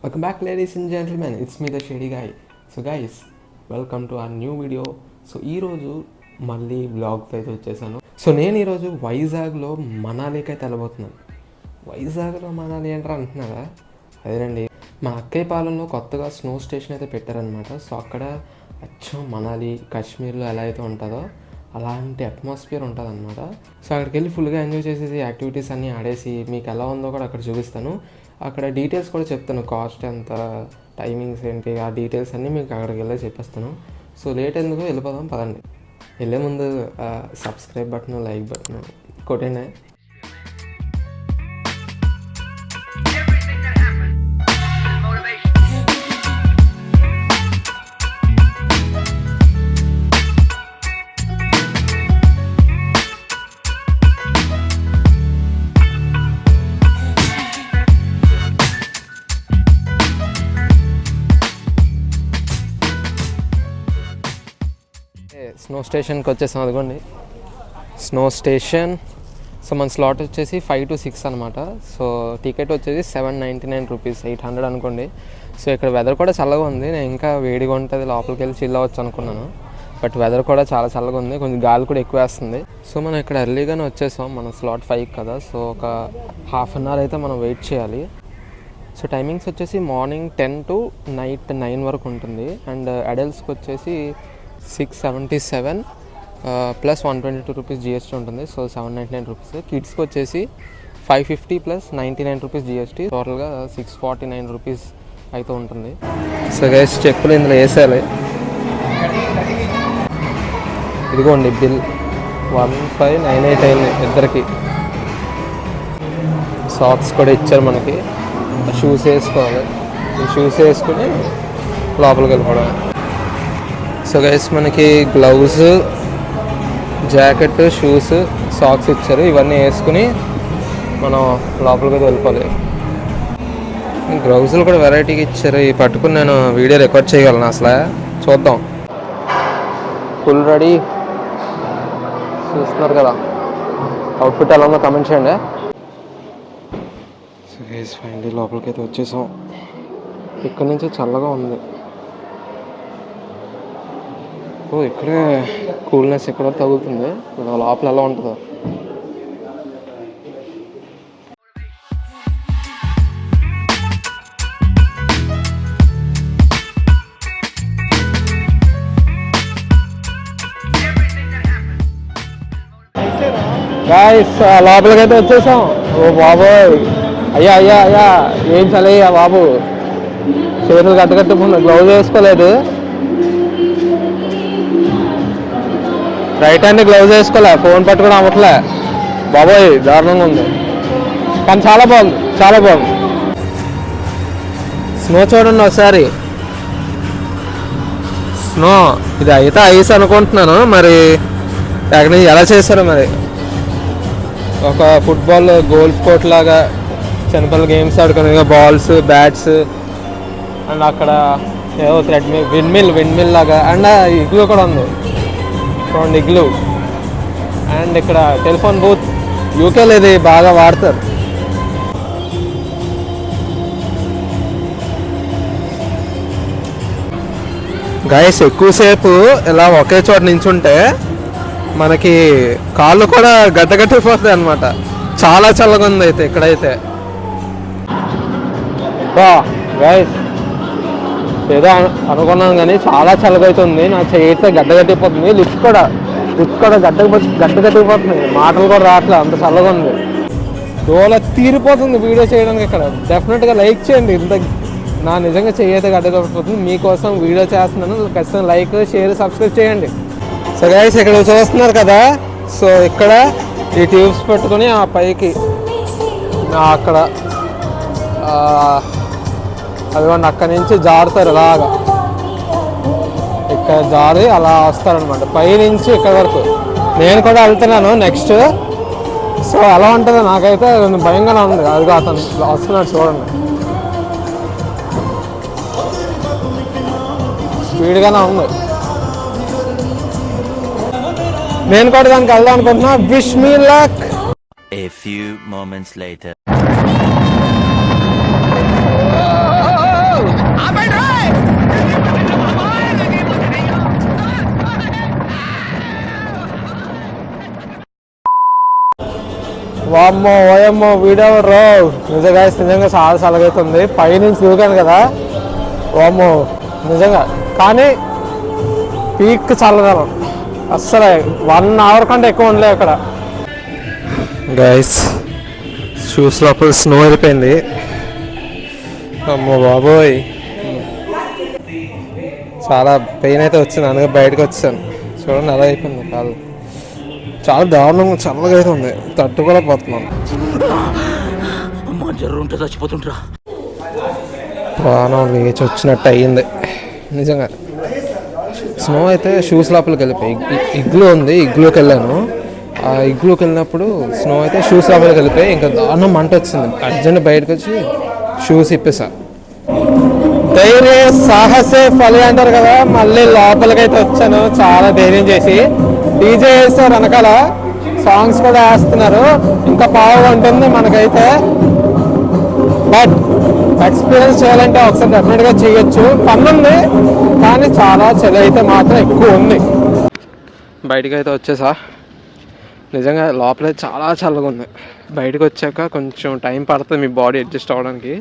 Welcome back, ladies and gentlemen. It's me, the Shady Guy. So guys, welcome to our new video. So ఈరోజు మళ్ళీ బ్లాగ్తో అయితే వచ్చేసాను. So నేను ఈరోజు వైజాగ్లో మనాలికి అయితే వెళ్ళబోతున్నాను. వైజాగ్లో మనాలి ఏంటారు అంటున్నారా? అదేనండి, మా అక్కయ్య పాలెంలో కొత్తగా స్నో స్టేషన్ అయితే పెట్టారనమాట. సో అక్కడ అచ్చం మనాలి కాశ్మీర్లో ఎలా అయితే ఉంటుందో అలాంటి అట్మాస్ఫియర్ ఉంటుంది అనమాట. సో అక్కడికి వెళ్ళి ఫుల్గా ఎంజాయ్ చేసేసి యాక్టివిటీస్ అన్నీ ఆడేసి మీకు ఎలా ఉందో కూడా అక్కడ చూపిస్తాను. అక్కడ డీటెయిల్స్ కూడా చెప్తాను, కాస్ట్ ఎంత, టైమింగ్స్ ఏంటి, ఆ డీటెయిల్స్ అన్నీ మీకు అక్కడికి వెళ్ళి చెప్పేస్తాను. సో లేట్ ఎందుకు, వెళ్ళిపోదాం పదండి. వెళ్ళే ముందు సబ్స్క్రైబ్ బటన్, లైక్ బటన్ కొట్టండి. స్నో స్టేషన్కి వచ్చేసాం, అదిగోండి స్నో స్టేషన్. సో మన స్లాట్ వచ్చేసి 5 to 6 అనమాట. సో టికెట్ వచ్చేసి 799 రూపీస్, 800 అనుకోండి. సో ఇక్కడ వెదర్ కూడా చల్లగా ఉంది. నేను ఇంకా వేడిగా ఉంటుంది, లోపలికి వెళ్ళి చిల్ అవ్వచ్చు అనుకున్నాను. బట్ వెదర్ కూడా చాలా చల్లగా ఉంది, కొంచెం గాలి కూడా ఎక్కువ వేస్తుంది. సో మనం ఇక్కడ ఎర్లీగానే వచ్చేసాం, మన స్లాట్ 5 కదా. సో ఒక హాఫ్ అన్ అవర్ అయితే మనం వెయిట్ చేయాలి. సో టైమింగ్స్ వచ్చేసి మార్నింగ్ 10 to నైట్ 9 వరకు ఉంటుంది. అండ్ అడల్ట్స్కి వచ్చేసి 677 ప్లస్ 122 రూపీస్ జిఎస్టీ ఉంటుంది. So 799 rupees. కిడ్స్కి వచ్చేసి 550 ప్లస్ 99 రూపీస్ జిఎస్టీ, టోటల్గా 649 రూపీస్ అయితే ఉంటుంది. సో గైస్, చెప్పులు ఇందులో వేసేయాలి. ఇదిగోండి బిల్ 1598 అయింది ఇద్దరికి. సాక్స్ కూడా ఇచ్చారు మనకి. షూస్ వేసుకోవాలి, ఈ షూస్ వేసుకుని లోపలికి వెళ్ళిపోవడం. సో గైస్, మనకి గ్లౌజ్, జాకెట్, షూస్, సాక్స్ ఇచ్చారు. ఇవన్నీ వేసుకుని మనం లోపలికి వెళ్ళిపోవాలి. గ్లౌజులు కూడా వెరైటీగా ఇచ్చారు. ఇవి పట్టుకుని నేను వీడియో రికార్డ్ చేయగలను అసలు. చూద్దాం. ఫుల్ రెడీ చూస్తున్నారు కదా, అవుట్ఫిట్ ఎలా ఉందో కమెంట్ చేయండి. సో గైస్, ఫైనల్లీ లోపలికి అయితే వచ్చేసాం. ఇక్కడ నుంచి చల్లగా ఉంది. ఇక్కడే కూల్నెస్ ఎక్కడో తగులుతుంది. లోపల ఎలా ఉంటుందో. గాయ్స్, లోపలికైతే వచ్చేసాం. ఓ బాబోయ్, అయ్యా అయ్యా అయ్యా, ఏం చలయ్యా బాబు, చేతులు గట్టగట్టుకున్నా, గ్లౌజ్ వేసుకోలేదు. రైట్ హ్యాండ్ గ్లౌజ్ వేసుకోలే, ఫోన్ పట్టుకుని అవ్వట్లే. బాబోయ్ దారుణంగా ఉంది, కానీ చాలా బాగుంది, చాలా బాగుంది. స్నో చూడండి ఒకసారి. స్నో ఇది అయితే ఐస్ అనుకుంటున్నాను, మరి అక్కడ ఎలా చేస్తారో మరి. ఒక ఫుట్బాల్ గోల్ఫ్ కోర్ట్ లాగా చిన్నపిల్లల గేమ్స్ ఆడుకునే బాల్స్, బ్యాట్స్, అండ్ అక్కడ ఏదో థ్రెడ్ విండ్ మిల్ లాగా. అండ్ ఇగ్లూ కూడా ఉంది, చూడండి ఇగ్లూ. అండ్ ఇక్కడ టెలిఫోన్ బూత్, యూకేలో ఇది బాగా వాడతారు. గైస్, ఎక్కువసేపు ఇలా ఒకే చోట నించుంటే మనకి కాళ్ళు కూడా గడ్డగట్టిపోతాయి అనమాట. చాలా చల్లగా ఉంది అయితే ఇక్కడైతే. గైస్, ఏదో అనుకున్నాను కానీ చాలా చల్లగా అవుతుంది. నా చేయితే గడ్డగట్టిపోతుంది. లిప్స్ కూడా గడ్డగట్టిపోతుంది. మాటలు కూడా రావట్లేదు, అంత చల్లగా ఉంది. డోలా తీరిపోతుంది వీడియో చేయడానికి. ఇక్కడ డెఫినెట్గా లైక్ చేయండి. ఇంత నా నిజంగా చేయైతే గడ్డగట్టిపోతుంది. మీకోసం వీడియో చేస్తున్నాను, ఖచ్చితంగా లైక్, షేర్, సబ్స్క్రైబ్ చేయండి. సో గైస్, ఇక్కడ చూస్తున్నారు కదా. సో ఇక్కడ ఈ ట్యూబ్స్ పెట్టుకుని ఆ పైకి అక్కడ అదిగోండి, అక్కడి నుంచి జారుతారు ఇలాగా. ఇక్కడ జారి అలా వస్తారనమాట పైనుంచి ఇక్కడ వరకు. నేను కూడా వెళ్తున్నాను నెక్స్ట్. సో అలా ఉంటుంది. నాకైతే భయంగానే ఉంది. అదిగో అతను వస్తున్నాడు చూడండి, స్పీడ్గానే ఉంది. నేను కూడా దానికి వెళ్దాం అనుకుంటున్నా. Wish me luck. A few moments later. వామ్మో ఓయమ్మో వీడియో రో నిజంగా నిజంగా చాలా చల్లగవుతుంది. పైనుంచి దూకాను కదా, వామ్మో నిజంగా. కానీ పీక్ చల్లదనం అస్సలు 1 అవర్ కంటే ఎక్కువ ఉండలే అక్కడ. గైస్ షూస్ లోపల స్నో అయిపోయింది. అమ్మో బాబోయ్ చాలా పెయిన్ అయితే వచ్చింది, అందుకే బయటకు వచ్చాను. చూడండి అలా అయిపోయింది కాదు, చాలా దారుణంగా చల్లగా అయితే ఉంది, తట్టుకోలేకపోతున్నాను. ప్రాణం లేచి వచ్చినట్టు అయ్యింది నిజంగా. స్నో అయితే షూస్ లోపలికి వెళ్ళిపోయి ఇగ్లూ ఉంది, ఇగ్లూకి వెళ్ళాను. ఆ ఇగ్లూకి వెళ్ళినప్పుడు స్నో అయితే షూస్ లోపలికి వెళ్ళిపోయి ఇంకా దారుణం మంట వచ్చింది. అర్జెంట్ బయటకు వచ్చి షూస్ ఇప్పేసా. ధైర్య సాహసే ఫలి అంటారు కదా, మళ్ళీ లోపలికైతే వచ్చాను చాలా ధైర్యం చేసి. డీజే వేస్తారు వెనకాల, సాంగ్స్ కూడా వేస్తున్నారు, ఇంకా బాగా ఉంటుంది మనకైతే. బట్ ఎక్స్పీరియన్స్ చేయాలంటే ఒకసారి డెఫినెట్గా చేయొచ్చు, ఫన్ ఉంది. కానీ చాలా చలి అయితే మాత్రం ఎక్కువ ఉంది. బయటకు అయితే వచ్చేసా, నిజంగా లోపలైతే చాలా చల్లగా ఉంది. బయటకు వచ్చాక కొంచెం టైం పడుతుంది మీ బాడీ అడ్జస్ట్ అవ్వడానికి.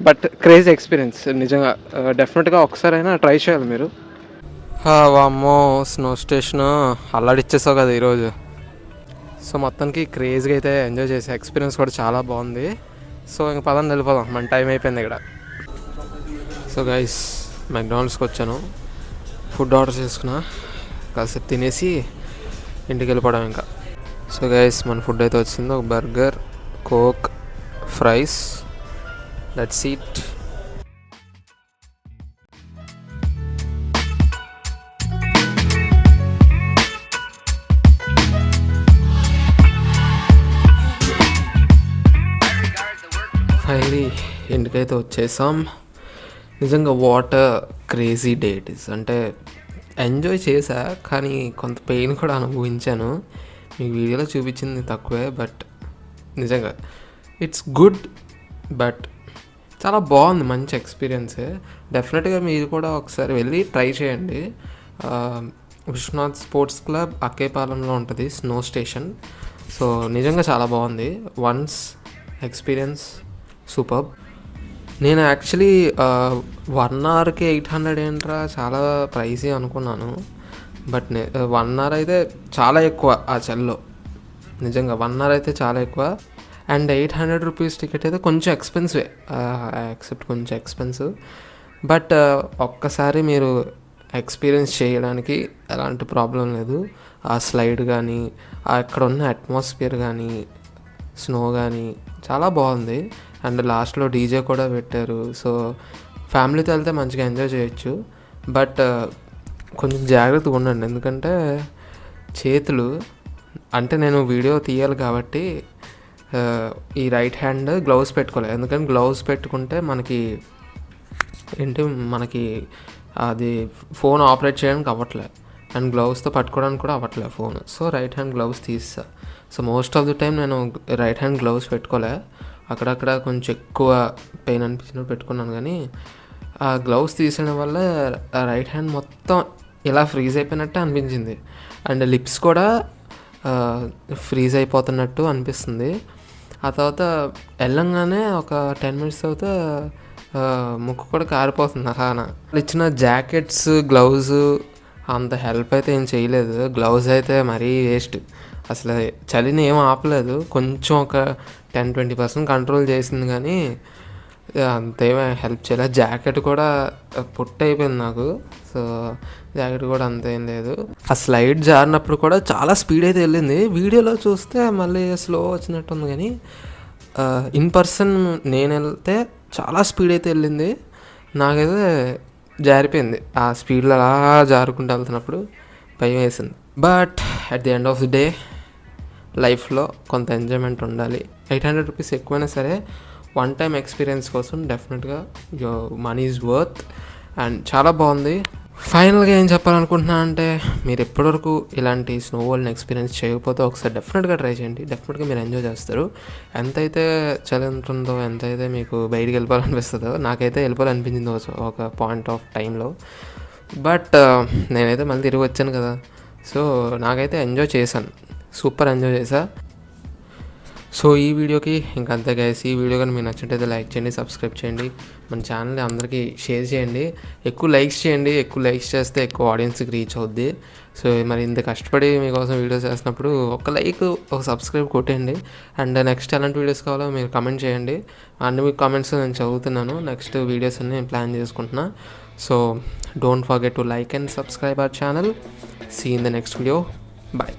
బట్ క్రేజీ ఎక్స్పీరియన్స్ నిజంగా, డెఫినెట్గా ఒకసారైనా ట్రై చేయాలి మీరు. వామ్మో స్నో స్టేషన్ అల్లాడిచ్చేసావు కదా ఈరోజు. సో మొత్తానికి క్రేజీగా అయితే ఎంజాయ్ చేసే ఎక్స్పీరియన్స్ కూడా చాలా బాగుంది. సో ఇంక పదండి వెళ్ళిపోదాం, మన టైం అయిపోయింది ఇక్కడ. సో గైస్ మెక్డానల్డ్స్కి వచ్చాను, ఫుడ్ ఆర్డర్ చేసుకున్నా, కాసేపు తినేసి ఇంటికి వెళ్ళిపోవడం ఇంకా. సో గైస్ మన ఫుడ్ అయితే వచ్చింది, ఒక burger, coke, fries, that's it. Finally ఇంటికైతే వచ్చేసాం. నిజంగా water crazy day it is. అంటే ఎంజాయ్ చేశా, కానీ కొంత పెయిన్ కూడా అనుభవించాను. మీకు వీడియోలో చూపించింది తక్కువే, బట్ నిజంగా ఇట్స్ గుడ్. బట్ చాలా బాగుంది, మంచి ఎక్స్పీరియన్సే. డెఫినెట్గా మీరు కూడా ఒకసారి వెళ్ళి ట్రై చేయండి. విశ్వనాథ్ స్పోర్ట్స్ క్లబ్ అక్కేపాలెంలో ఉంటుంది స్నో స్టేషన్. సో నిజంగా చాలా బాగుంది, వన్స్ ఎక్స్పీరియన్స్ సూపర్. నేను యాక్చువల్లీ 1 అవర్కి 800 ఏంట్రా చాలా ప్రైసీ అనుకున్నాను. బట్ 1 అవర్ అయితే చాలా ఎక్కువ ఆ చల్లో. నిజంగా 1 అవర్ అయితే చాలా ఎక్కువ. అండ్ 800 రూపీస్ టికెట్ అయితే కొంచెం ఎక్స్పెన్సివే, యాక్సెప్ట్ కొంచెం ఎక్స్పెన్సివ్. బట్ ఒక్కసారి మీరు ఎక్స్పీరియన్స్ చేయడానికి ఎలాంటి ప్రాబ్లం లేదు. ఆ స్లైడ్ కానీ, అక్కడ ఉన్న అట్మాస్ఫియర్ కానీ, స్నో కానీ చాలా బాగుంది. అండ్ లాస్ట్లో డీజే కూడా పెట్టారు. సో ఫ్యామిలీతో వెళ్తే మంచిగా ఎంజాయ్ చేయొచ్చు. బట్ కొంచెం జాగ్రత్తగా ఉండండి, ఎందుకంటే చేతులు, అంటే నేను వీడియో తీయాలి కాబట్టి ఈ రైట్ హ్యాండ్ గ్లౌస్ పెట్టుకోలేదు. ఎందుకంటే గ్లౌస్ పెట్టుకుంటే మనకి అది ఫోన్ ఆపరేట్ చేయడానికి అవ్వట్లేదు, అండ్ గ్లౌస్తో పట్టుకోవడానికి కూడా అవ్వట్లేదు phone. So right hand gloves తీస్తా. So most of the time నేను రైట్ హ్యాండ్ గ్లౌస్ పెట్టుకోలే, అక్కడక్కడ కొంచెం ఎక్కువ పెయిన్ అనిపించినప్పుడు పెట్టుకున్నాను. కానీ ఆ గ్లౌస్ తీసడం వల్ల రైట్ హ్యాండ్ మొత్తం ఇలా ఫ్రీజ్ అయిపోయినట్టు అనిపించింది. అండ్ లిప్స్ కూడా ఫ్రీజ్ అయిపోతున్నట్టు అనిపిస్తుంది. ఆ తర్వాత వెళ్ళంగానే ఒక 10 minutes తర్వాత ముక్కు కూడా కారిపోతుంది అలానా. ఇచ్చిన జాకెట్స్, గ్లౌజ్ అంత హెల్ప్ అయితే ఏం చేయలేదు. గ్లౌజ్ అయితే మరీ వేస్ట్, అసలు చలిని ఏం ఆపలేదు. కొంచెం ఒక 10-20% కంట్రోల్ చేసింది, కానీ అంతేమీ హెల్ప్ చేయలేదు. జాకెట్ కూడా పుట్ట అయిపోయింది నాకు. సో జాకెట్ కూడా అంతేం లేదు. ఆ స్లైడ్ జారినప్పుడు కూడా చాలా స్పీడ్ అయితే వెళ్ళింది. వీడియోలో చూస్తే మళ్ళీ స్లో వచ్చినట్టుంది, కానీ ఇన్ పర్సన్ నేను వెళ్తే చాలా స్పీడ్ అయితే వెళ్ళింది. నాకైతే జారిపోయింది ఆ స్పీడ్లో, అలా జారుకుంటూ వెళ్తున్నప్పుడు భయం వేసింది. But at the end of the day లైఫ్లో కొంత ఎంజాయ్మెంట్ ఉండాలి. 800 రూపీస్ ఎక్కువైనా సరే వన్ టైం ఎక్స్పీరియన్స్ కోసం డెఫినెట్గా your money is worth. And చాలా బాగుంది. ఫైనల్గా ఏం చెప్పాలనుకుంటున్నా అంటే, మీరు ఎప్పటివరకు ఇలాంటి స్నో వరల్డ్ని ఎక్స్పీరియన్స్ చేయకపోతే ఒకసారి డెఫినెట్గా ట్రై చేయండి. డెఫినెట్గా మీరు ఎంజాయ్ చేస్తారు. ఎంతైతే చలి ఉంటుందో, ఎంతైతే మీకు బయటికి వెళ్ళిపోవాలనిపిస్తుందో, నాకైతే వెళ్ళిపోవాలనిపించింది ఒక పాయింట్ ఆఫ్ టైంలో. బట్ నేనైతే మళ్ళీ తిరిగి వచ్చాను కదా, సో నాకైతే ఎంజాయ్ చేశాను, సూపర్ ఎంజాయ్ చేశా. సో ఈ వీడియోకి ఇంకా అంతే గైస్. ఈ వీడియో కానీ మీకు నచ్చినట్టయితే లైక్ చేయండి, సబ్స్క్రైబ్ చేయండి, మన ఛానల్ని అందరికీ షేర్ చేయండి. ఎక్కువ లైక్స్ చేయండి, ఎక్కువ లైక్స్ చేస్తే ఎక్కువ ఆడియన్స్కి రీచ్ అవుద్ది. సో మరి ఇంత కష్టపడి మీకోసం వీడియోస్ చేస్తున్నప్పుడు ఒక లైక్, ఒక సబ్స్క్రైబ్ కొట్టండి. అండ్ నెక్స్ట్ ఎలాంటి వీడియోస్ కావాలో మీరు కమెంట్ చేయండి. అన్ని మీ కామెంట్స్ నేను చదువుతున్నాను. నెక్స్ట్ వీడియోస్ అన్ని నేను ప్లాన్ చేసుకుంటున్నా. So don't forget to like and subscribe our channel. See in the next video. Bye.